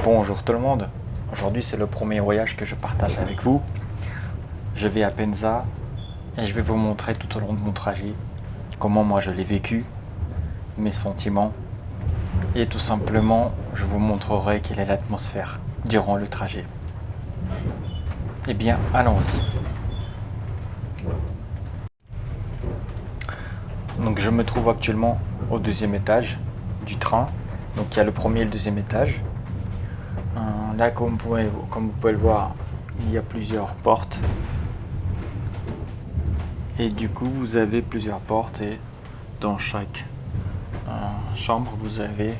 Bonjour tout le monde, aujourd'hui c'est le premier voyage que je partage avec vous. Je vais à Penza et je vais vous montrer tout au long de mon trajet comment moi je l'ai vécu, mes sentiments et tout simplement je vous montrerai quelle est l'atmosphère durant le trajet. Eh bien allons-y. Donc je me trouve actuellement au deuxième étage du train. Donc il y a le premier et le deuxième étage. Là comme vous pouvez le voir, il y a plusieurs portes. Et du coup vous avez plusieurs portes et dans chaque chambre vous avez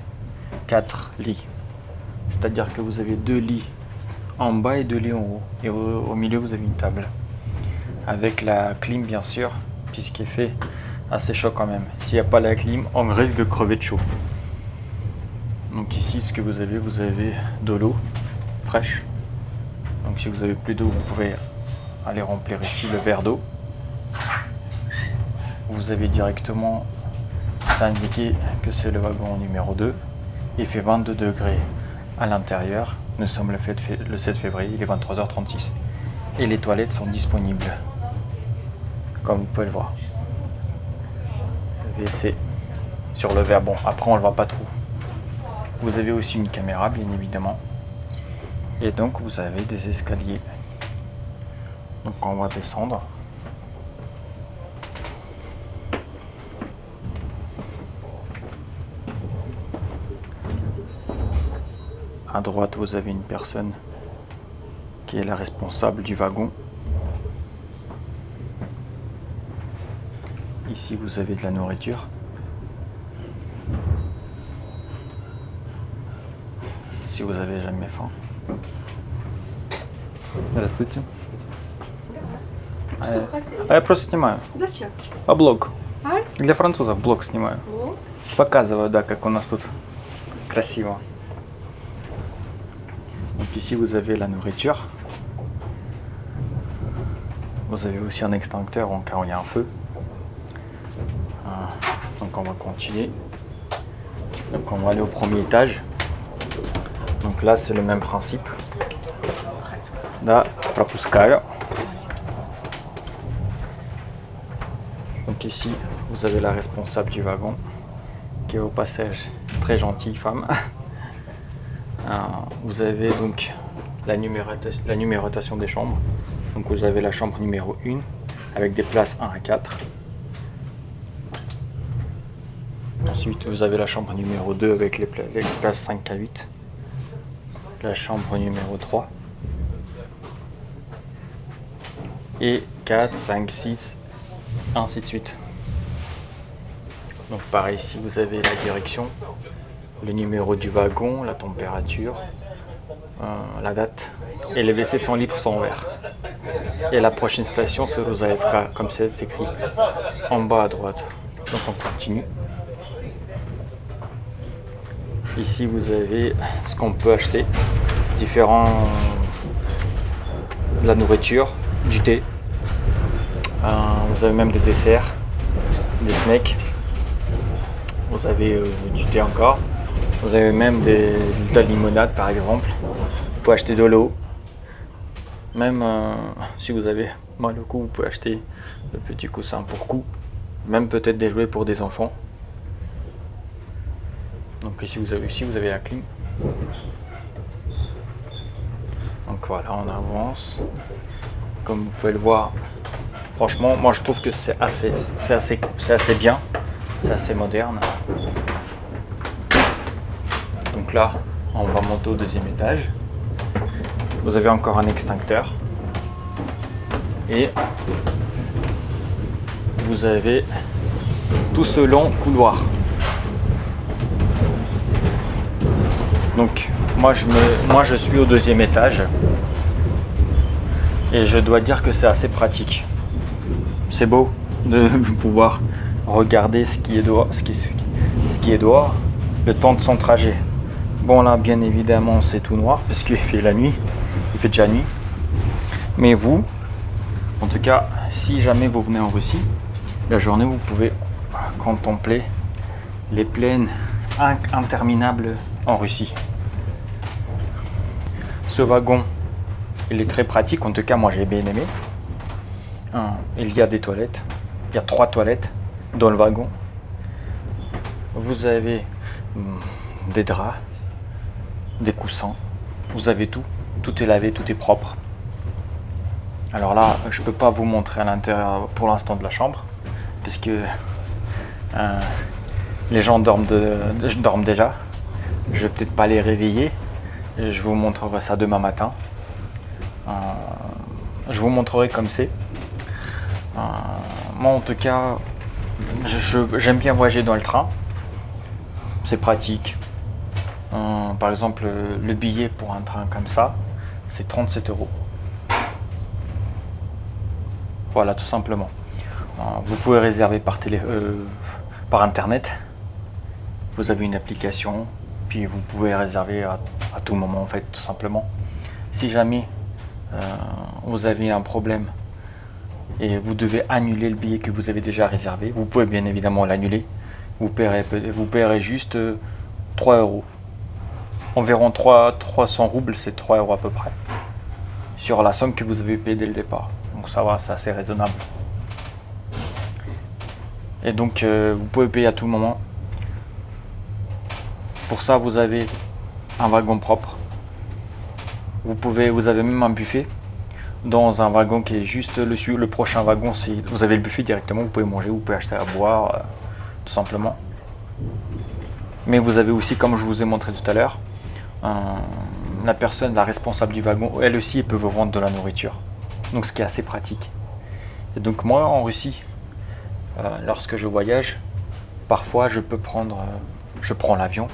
4 lits. C'est-à-dire que vous avez 2 lits en bas et 2 lits en haut. Et au milieu vous avez une table. Avec la clim bien sûr, puisqu'il fait assez chaud quand même. S'il n'y a pas la clim, on risque de crever de chaud. Donc ici ce que vous avez de l'eau fraîche. Donc si vous avez plus d'eau, vous pouvez aller remplir ici le verre d'eau. Vous avez directement, c'est indiqué que c'est le wagon numéro 2. Il fait 22 degrés à l'intérieur. Nous sommes le 7 février, il est 23h36. Et les toilettes sont disponibles, comme vous pouvez le voir. Le WC sur le verre, bon après on le voit pas trop. Vous avez aussi une caméra bien évidemment. Et donc vous avez des escaliers. Donc on va descendre. À droite vous avez une personne qui est la responsable du wagon. Ici vous avez de la nourriture. Si vous avez jamais faim. Здравствуйте. Я просто снимаю. Зачем? Блог. А? Для французов блог снимаю. Вот. Показываю, да, как у нас тут красиво. Donc ici vous avez la nourriture. Vous avez aussi un extincteur en cas où il y a un feu. Donc on va continuer. Donc on va aller au premier étage. Donc là c'est le même principe. Да, пропускаю. Donc ici vous avez la responsable du wagon qui est au passage très gentille femme. Vous avez donc la numérotation des chambres. Donc vous avez la chambre numéro 1 avec des places 1 à 4. Ensuite vous avez la chambre numéro 2 avec les places 5 à 8. La chambre numéro 3. Et 4, 5, 6, ainsi de suite. Donc pareil, ici vous avez la direction, le numéro du wagon, la température, la date. Et les WC sont libres sans verre. Et la prochaine station c'est Ruzaevka, comme c'est écrit en bas à droite. Donc on continue. Ici vous avez ce qu'on peut acheter, de la nourriture, du thé. Vous avez même des desserts, des snacks. Vous avez du thé encore. Vous avez même de la limonade par exemple. Vous pouvez acheter de l'eau. Même si vous avez mal au cou, vous pouvez acheter le petit coussin pour cou. Même peut-être des jouets pour des enfants. Donc ici vous avez la clim. Donc voilà, on avance. Comme vous pouvez le voir, franchement, moi je trouve que c'est assez bien, c'est assez moderne. Donc là, on va monter au deuxième étage. Vous avez encore un extincteur. Et vous avez tout ce long couloir. Donc moi je suis au deuxième étage. Et je dois dire que c'est assez pratique. C'est beau de pouvoir regarder ce qui est dehors, le temps de son trajet. Bon là bien évidemment c'est tout noir parce qu'il fait la nuit, il fait déjà nuit. Mais vous, en tout cas, si jamais vous venez en Russie, la journée vous pouvez contempler les plaines interminables en Russie. ce wagon, il est très pratique. En tout cas, moi, j'ai bien aimé. Il y a des toilettes. Il y a 3 toilettes dans le wagon. Vous avez des draps, des coussins. Vous avez tout. Tout est lavé, tout est propre. Alors là, je peux pas vous montrer à l'intérieur pour l'instant de la chambre, puisque les gens dorment déjà. Je vais peut-être pas les réveiller. Je vous montrerai ça demain matin. Je vous montrerai comme c'est. Moi en tout cas, j'aime bien voyager dans le train. C'est pratique. Par exemple, le billet pour un train comme ça, c'est 37 €. Voilà, tout simplement. Vous pouvez réserver par internet. Vous avez une application, puis vous pouvez réserver à tout moment en fait, tout simplement. Si jamais vous avez un problème et vous devez annuler le billet que vous avez déjà réservé, vous pouvez bien évidemment l'annuler. Vous paierez juste 3 €. Environ 300 roubles, c'est 3 € à peu près. Sur la somme que vous avez payée dès le départ. Donc ça va, c'est assez raisonnable. Et donc vous pouvez payer à tout moment. Pour ça, vous avez un wagon propre. Vous avez même un buffet dans un wagon qui est juste le prochain wagon. Vous avez le buffet directement, vous pouvez manger, vous pouvez acheter à boire, tout simplement. Mais vous avez aussi, comme je vous ai montré tout à l'heure, la responsable du wagon, elle aussi, elle peut vous vendre de la nourriture. Donc ce qui est assez pratique. Et donc moi, en Russie, lorsque je voyage, parfois je prends l'avion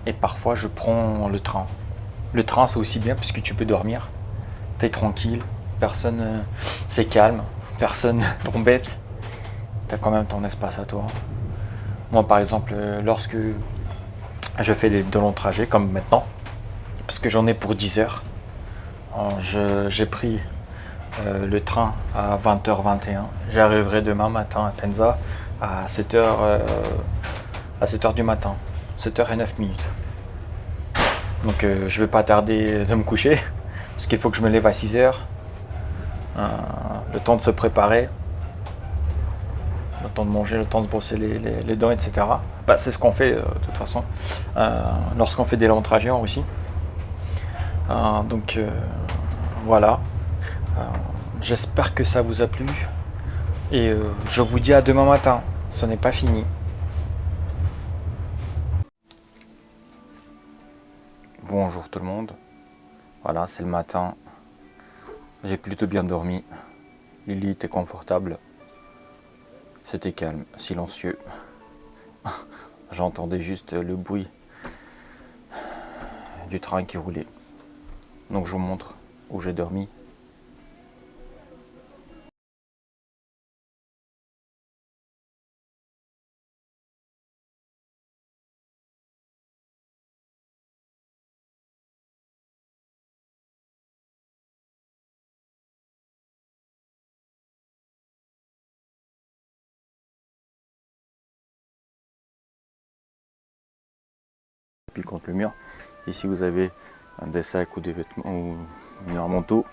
et parfois je prends le train. Le train, c'est aussi bien puisque tu peux dormir. T'es tranquille, personne, c'est calme, personne t'embête. T'as quand même ton espace à toi. Moi, par exemple, lorsque je fais de longs trajets, comme maintenant, parce que j'en ai pour 10 heures, j'ai pris le train à 20h21. J'arriverai demain matin à Penza à 7h du matin, 7h09. Donc je vais pas tarder de me coucher, parce qu'il faut que je me lève à 6h. Le temps de se préparer, le temps de manger, le temps de brosser les dents, etc. Bah, c'est ce qu'on fait de toute façon lorsqu'on fait des longs trajets en Russie. Donc voilà. J'espère que ça vous a plu. Et je vous dis à demain matin. Ce n'est pas fini. Bonjour tout le monde. Voilà, c'est le matin. J'ai plutôt bien dormi. Le lit était confortable. C'était calme, silencieux. J'entendais juste le bruit du train qui roulait. Donc je vous montre où j'ai dormi. Puis contre le mur. Ici vous avez des sacs ou des vêtements ou un manteau.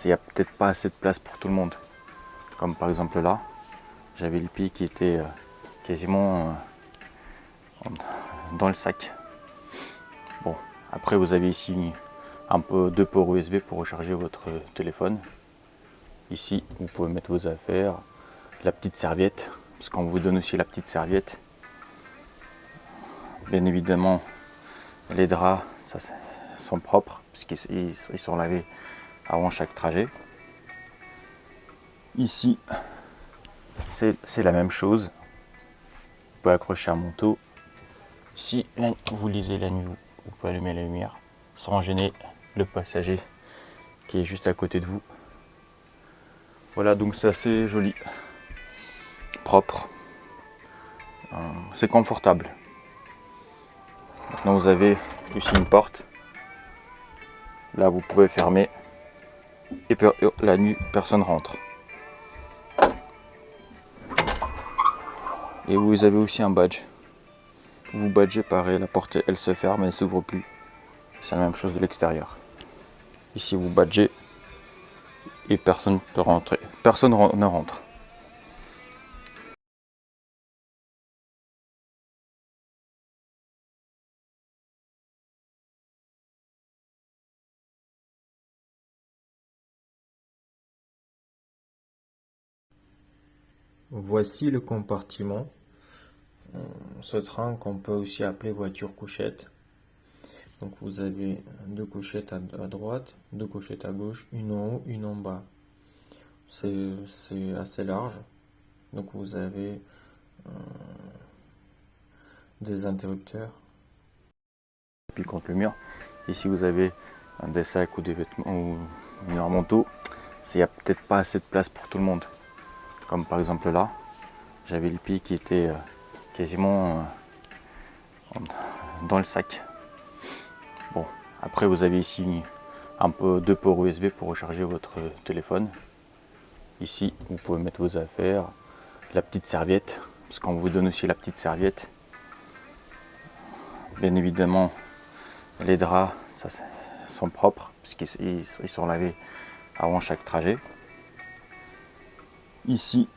Il n'y a peut-être pas assez de place pour tout le monde. Comme par exemple là, j'avais le pied qui était quasiment dans le sac. Bon, après vous avez ici un peu 2 ports USB pour recharger votre téléphone. Ici, vous pouvez mettre vos affaires, la petite serviette, parce qu'on vous donne aussi la petite serviette. Bien évidemment, les draps sont propres, puisqu'ils sont lavés avant chaque trajet. Ici, c'est la même chose. Vous pouvez accrocher un manteau. Si vous lisez la nuit, vous pouvez allumer la lumière sans gêner le passager qui est juste à côté de vous. Voilà, donc c'est assez joli, propre, c'est confortable. Maintenant vous avez aussi une porte. Là vous pouvez fermer et la nuit personne rentre. Et vous avez aussi un badge. Vous badgez pareil, la porte elle se ferme, elle s'ouvre plus. C'est la même chose de l'extérieur. Ici vous badgez et personne ne peut rentrer. Personne ne rentre. Voici le compartiment. Ce train qu'on peut aussi appeler voiture couchette. Donc vous avez deux couchettes à droite, deux couchettes à gauche, une en haut, une en bas. C'est assez large. Donc vous avez des interrupteurs. Et puis contre le mur. Ici vous avez des sacs ou des vêtements ou un manteau. Il n'y a peut-être pas assez de place pour tout le monde. Comme par exemple là, j'avais le pied qui était quasiment dans le sac. Bon, après vous avez ici un peu deux ports USB pour recharger votre téléphone. Ici, vous pouvez mettre vos affaires, la petite serviette, parce qu'on vous donne aussi la petite serviette. Bien évidemment, les draps ça, sont propres, puisqu'ils sont lavés avant chaque trajet. Ici,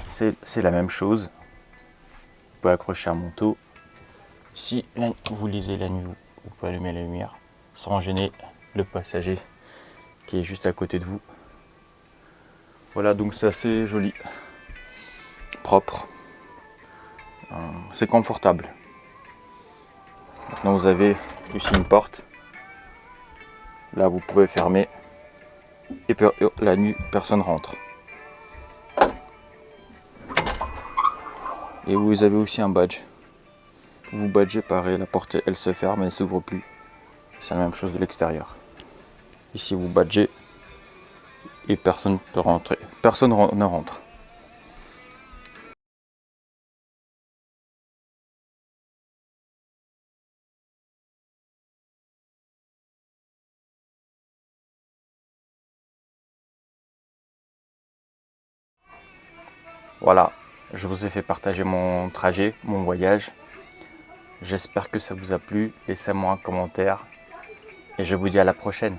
c'est la même chose. Vous pouvez accrocher un manteau. Si vous lisez la nuit, vous pouvez allumer la lumière sans gêner le passager qui est juste à côté de vous. Voilà, donc c'est assez joli, propre, c'est confortable. Maintenant vous avez aussi une porte. Là vous pouvez fermer et la nuit personne rentre. Et vous avez aussi un badge. Vous badgez pareil, la porte elle se ferme, elle ne s'ouvre plus. C'est la même chose de l'extérieur. Ici vous badgez et personne ne peut rentrer. Personne ne rentre. Voilà, je vous ai fait partager mon trajet, mon voyage. J'espère que ça vous a plu. Laissez-moi un commentaire et je vous dis à la prochaine.